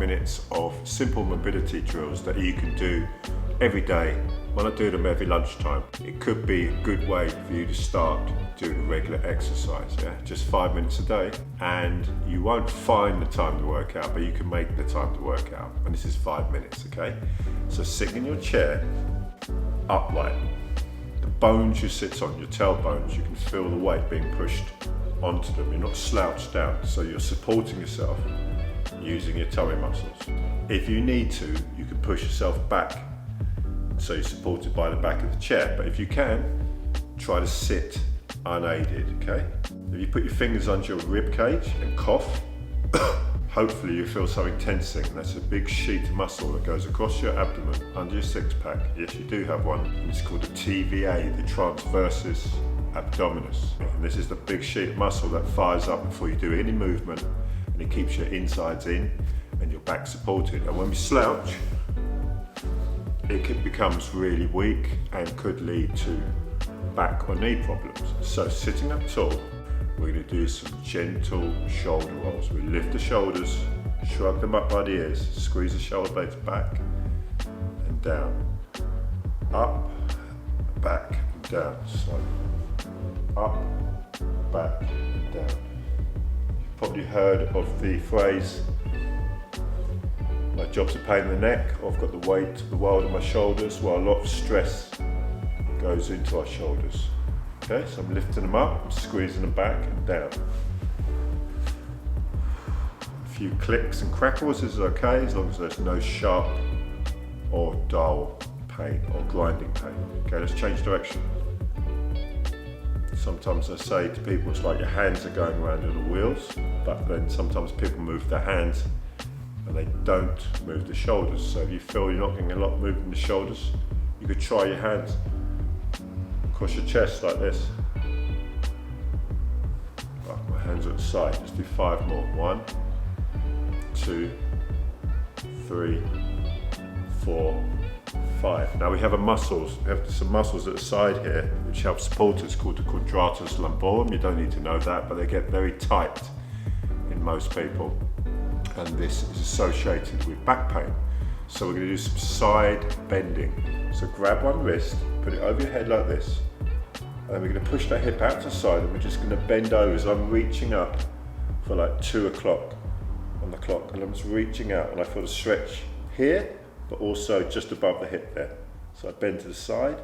minutes of simple mobility drills that you can do every day. When I do them every lunchtime, it could be a good way for you to start doing a regular exercise, yeah? Just 5 minutes a day, and you won't find the time to work out, but you can make the time to work out. And this is 5 minutes, okay? So sitting in your chair, upright. The bones you sit on, your tailbones, you can feel the weight being pushed onto them. You're not slouched down, so you're supporting yourself using your tummy muscles. If you need to, you can push yourself back, so you're supported by the back of the chair. But if you can, try to sit unaided, okay? If you put your fingers under your rib cage and cough, hopefully you feel something tensing. That's a big sheet of muscle that goes across your abdomen, under your six-pack. Yes, you do have one. It's called the TVA, the transversus abdominis. And this is the big sheet of muscle that fires up before you do any movement, and it keeps your insides in and your back supported. And when we slouch, it becomes really weak and could lead to back or knee problems. So sitting up tall, we're going to do some gentle shoulder rolls. We lift the shoulders, shrug them up by the ears, squeeze the shoulder blades back and down, up, back and down. So up, back and down. You've probably heard of the phrase, my job's a pain in the neck, or I've got the weight of the world on my shoulders. Well, a lot of stress goes into our shoulders. Okay, so I'm lifting them up, I'm squeezing them back and down. A few clicks and crackles is okay, as long as there's no sharp or dull pain or grinding pain. Okay, let's change direction. Sometimes I say to people, it's like your hands are going around in the wheels, but then sometimes people move their hands and they don't move the shoulders. So if you feel you're not getting a lot moving the shoulders, you could try your hands across your chest like this. Right, my hands at the side, just do 5 more. 1, 2, 3, 4, 5. Now we have some muscles at the side here which help support us, called the quadratus lumborum. You don't need to know that, but they get very tight in most people, and this is associated with back pain. So we're going to do some side bending. So grab one wrist, put it over your head like this, and we're going to push that hip out to the side, and we're just going to bend over. So I'm reaching up for like 2 o'clock on the clock, and I'm just reaching out, and I feel the stretch here, but also just above the hip there. So I bend to the side,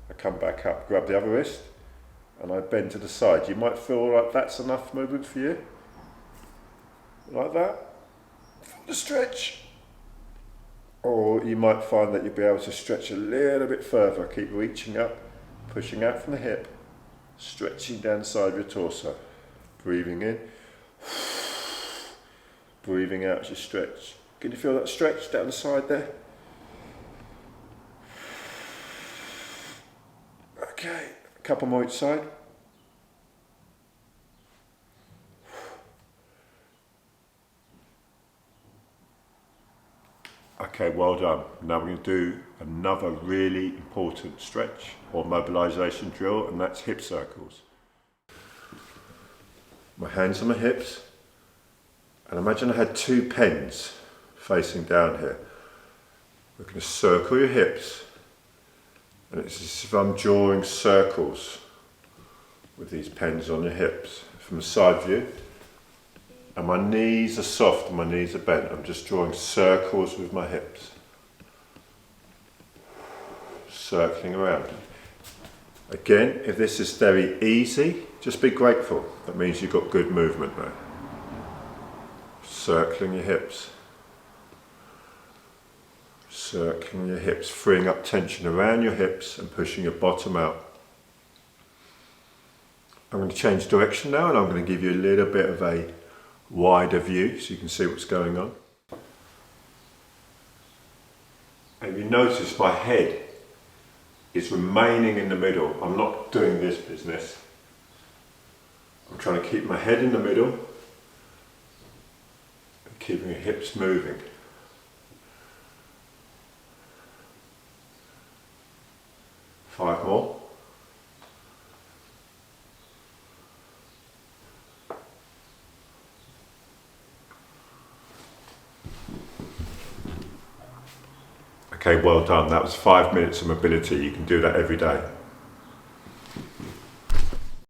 I come back up, grab the other wrist, and I bend to the side. You might feel like that's enough movement for you. Like that. Feel the stretch. Or you might find that you'll be able to stretch a little bit further. Keep reaching up, pushing out from the hip, stretching down the side of your torso. Breathing in, breathing out as you stretch. Can you feel that stretch down the side there? Okay, a couple more each side. Okay, well done. Now we're going to do another really important stretch or mobilization drill, and that's hip circles. My hands on my hips, and imagine I had 2 pens facing down here. We're going to circle your hips, and it's as if I'm drawing circles with these pens on your hips from the side view. And my knees are soft and my knees are bent. I'm just drawing circles with my hips. Circling around. Again, if this is very easy, just be grateful. That means you've got good movement there. Circling your hips. Circling your hips, freeing up tension around your hips and pushing your bottom out. I'm going to change direction now, and I'm going to give you a little bit of a wider view so you can see what's going on. And you notice my head is remaining in the middle. I'm not doing this business. I'm trying to keep my head in the middle and keeping the hips moving. Five more. Okay, well done. That was 5 minutes of mobility. You can do that every day.